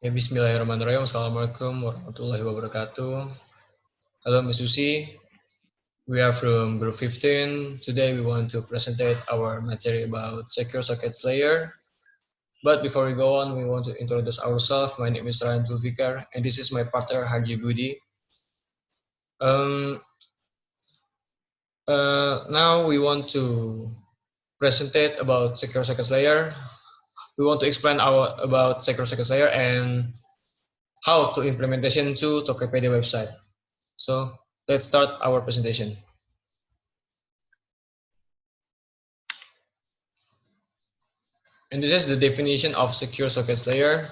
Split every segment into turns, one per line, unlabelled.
Ya, Bismillahirrahmanirrahim. Assalamualaikum warahmatullahi wabarakatuh. Hello, Ms. Susi. We are from Group 15. Today we want to present our material about secure sockets layer. But before we go on, we want to introduce ourselves. My name is Ryan Zulfikar, and this is my partner Haji Budi. Um, now we want to present about secure sockets layer. We want to explain about secure sockets layer and how to implementation to Tokopedia website. So let's start our presentation. And this is the definition of secure sockets layer.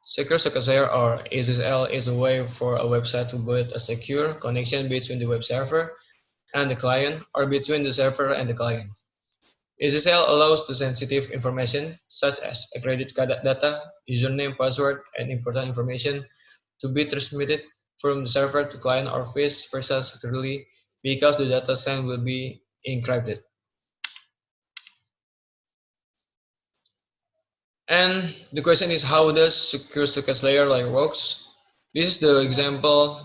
Secure sockets layer, or SSL, is a way for a website to build a secure connection between the web server and the client, or between the server and the client. SSL allows the sensitive information, such as a credit card data, username, password, and important information, to be transmitted from the server to client or vice versa securely, because the data sent will be encrypted. And the question is, how does secure sockets layer works? This is the example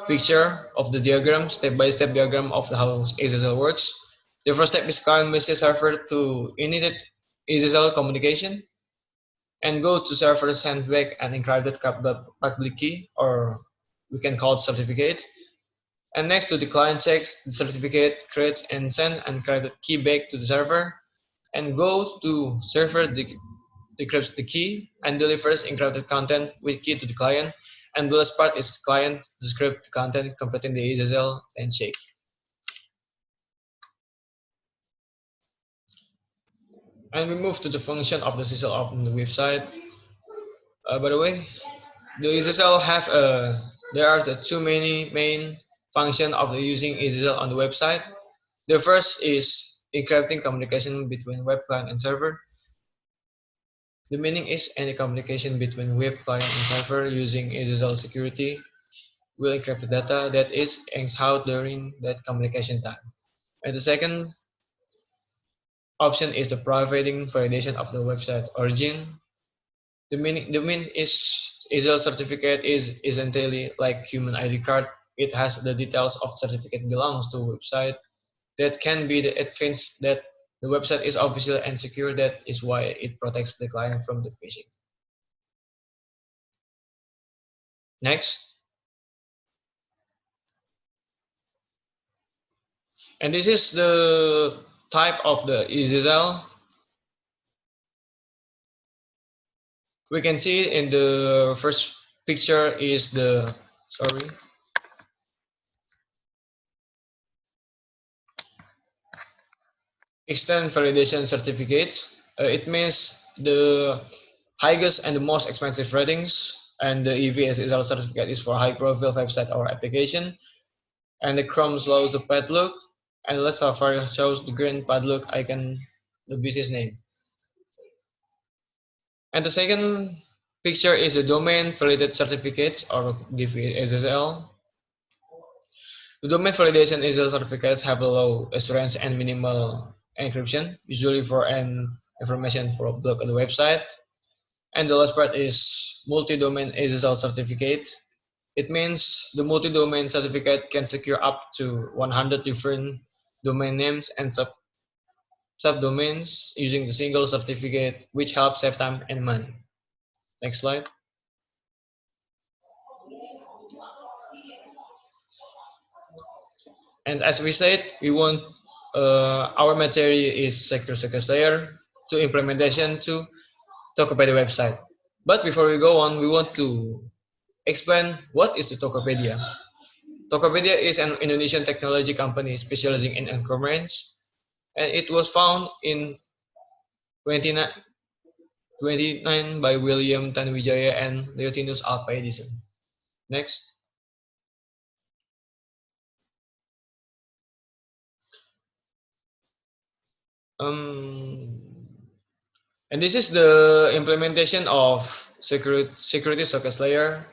picture of the diagram, step-by-step diagram of how SSL works. The first step is client message server to initiate SSL communication and go to server send back an encrypted public key, or we can call it certificate. And next to the client checks the certificate, creates and send encrypted key back to the server, and goes to server decrypts the key and delivers encrypted content with key to the client. And the last part is the client decrypt the content, completing the SSL handshake. And we move to the function of the SSL on the website. By the way, the SSL have there are the two main function of the using SSL on the website. The first is encrypting communication between web client and server. The meaning is any communication between web client and server using SSL security will encrypt the data that is out during that communication time. And the second option is the providing validation of the website origin. The mean is SSL certificate is essentially like human ID card. It has the details of certificate belongs to website. That can be the advantage that the website is official and secure. That is why it protects the client from the phishing. Next. And this is the type of the SSL. We can see in the first picture is the, extend validation certificates. It means the highest and the most expensive ratings, and the EVSSL certificate is for high profile website or application. And the Chrome shows the padlock, and the Safari shows the green padlock icon, the business name. And the second picture is the domain validated certificates, or DVSSL. The domain validation SSL certificates have a low assurance and minimal encryption, usually for an information for a blog on the website. And the last part is multi-domain SSL certificate. It means the multi-domain certificate can secure up to 100 different domain names and subdomains using the single certificate, which helps save time and money. Next slide. And as we said, we want our material is secure sockets layer to implementation to Tokopedia website. But before we go on, we want to explain what is the Tokopedia. Tokopedia is an Indonesian technology company specializing in e-commerce, and it was founded in 29 by William Tanuwijaya and Leontinus Alva Edison. Next. And this is the implementation of security sockets layer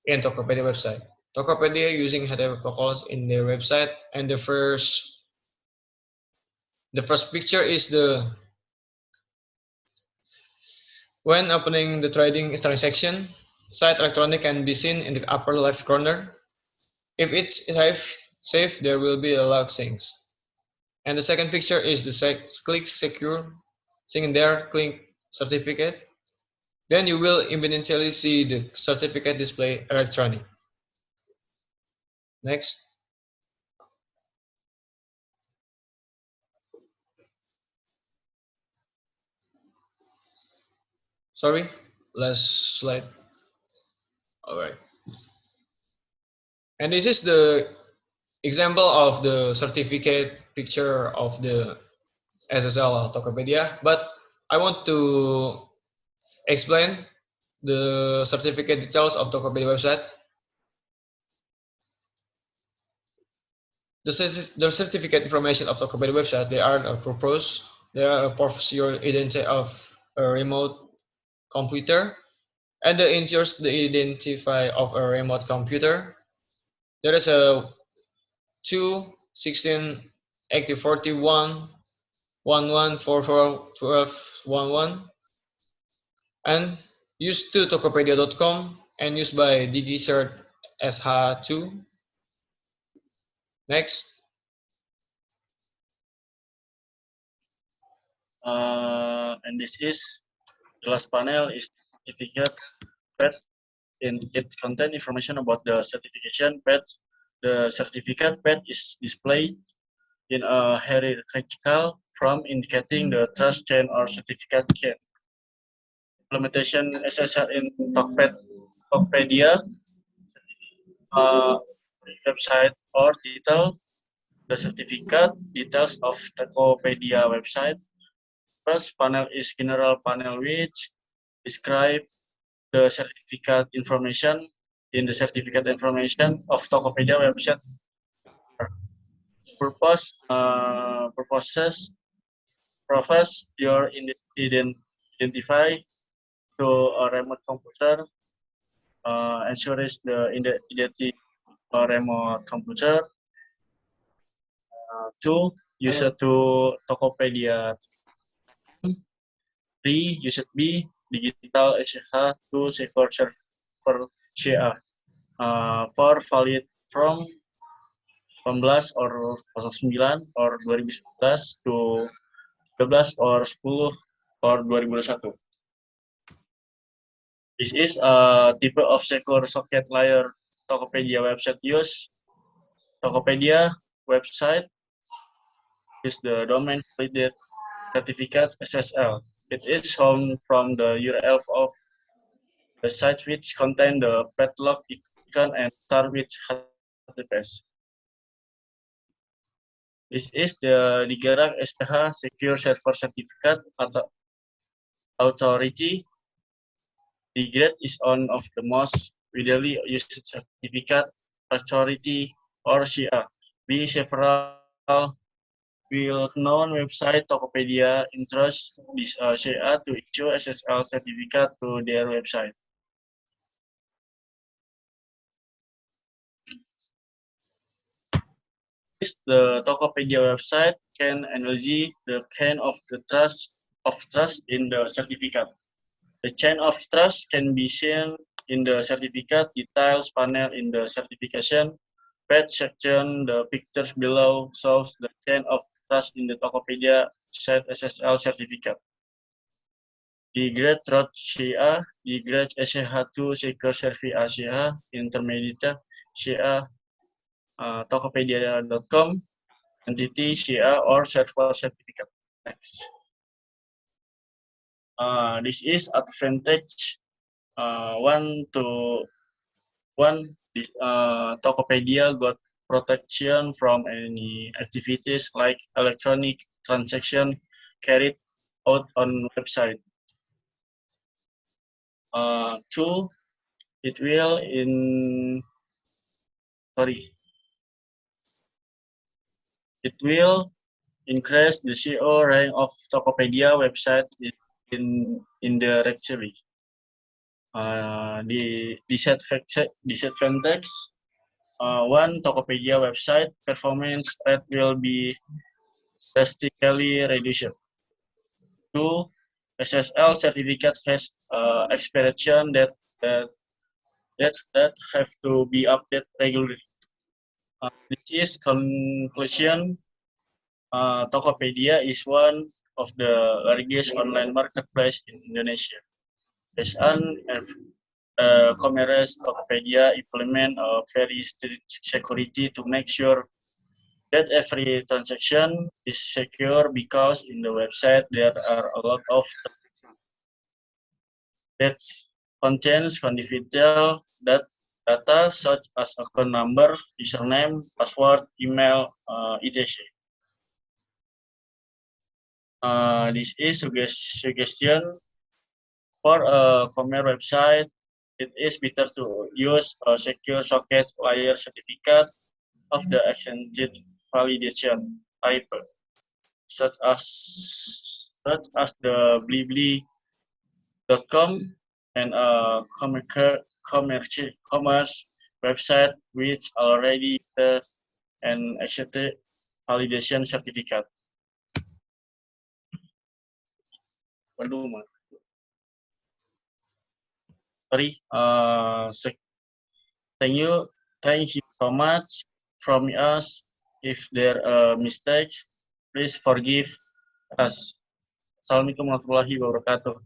in Tokopedia website. Tokopedia using HTTP protocols in their website, and the first picture is the When opening the trading transaction, site electronic can be seen in the upper left corner. If it's safe, there will be a log syncs. And the second picture is the click secure, seeing there, click certificate. Then you will immediately see the certificate display electronic. Next. Sorry, last slide. All right. And this is the example of the certificate picture of the SSL Tokopedia, but I want to explain the certificate details of Tokopedia website. The certificate information of Tokopedia website, they are proposed. They are proves your identity of a remote computer, and the ensures the identify of a remote computer. There is a 2, 16, active 41, 1144 1211, and used to Tokopedia.com and used by DigiCert SH2. Next.
And this is the last panel is certificate pad. In it contain information about the certification pad. The certificate pad is displayed in a hierarchical form indicating the trust chain or certificate chain. Implementation SSL in Tokopedia website or title, the certificate, details of Tokopedia website. First panel is general panel which describes the certificate information in the certificate information of Tokopedia website. Purpose your identify to a remote computer, ensures the identity of a remote computer. Two, user to Tokopedia. 3, used B, digital SSH to secure server CA. 4, valid from 18 or 09 or 2011 to 13 or 10 or 2021. This is a type of secure socket layer Tokopedia website use. Tokopedia website is the domain validated certificate SSL. It is home from the URL of the site which contain the padlock icon and start with HTTPS. This is the Digerak SPH Secure Server Certificate Authority. Digerak is one of the most widely used certificate authority or SIA. Be several well-known website Tokopedia entrust this SIA to issue SSL certificate to their website. The Tokopedia website can analyze the chain of trust in the certificate. The chain of trust can be seen in the certificate details panel in the certification page section. The pictures below shows the chain of trust in the Tokopedia site SSL certificate. The grade root CA, the grade SSH2 secure service CA, intermediate CA, Tokopedia.com, entity CA or server certificate. Next. This is advantage 1 to 1. Tokopedia got protection from any activities like electronic transaction carried out on website. 2, it will increase the SEO rank of Tokopedia website in the directory. The disadvantage, 1, Tokopedia website performance rate will be drastically reduced. 2, SSL certificate has expiration that have to be updated regularly. This is conclusion. Tokopedia is one of the largest online marketplace in Indonesia. As an commerce, Tokopedia implement a very strict security to make sure that every transaction is secure, because in the website there are a lot of that contains confidential data such as account number, username, password, email, etc. This is suggestion for a commerce website. It is better to use a secure socket layer certificate of the extended validation type, such as the blibli.com and a commerce website which already has an accepted validation certificate. Waduh, sorry. Thank you so much from us. If there are mistakes, please forgive us. Assalamualaikum warahmatullahi wabarakatuh.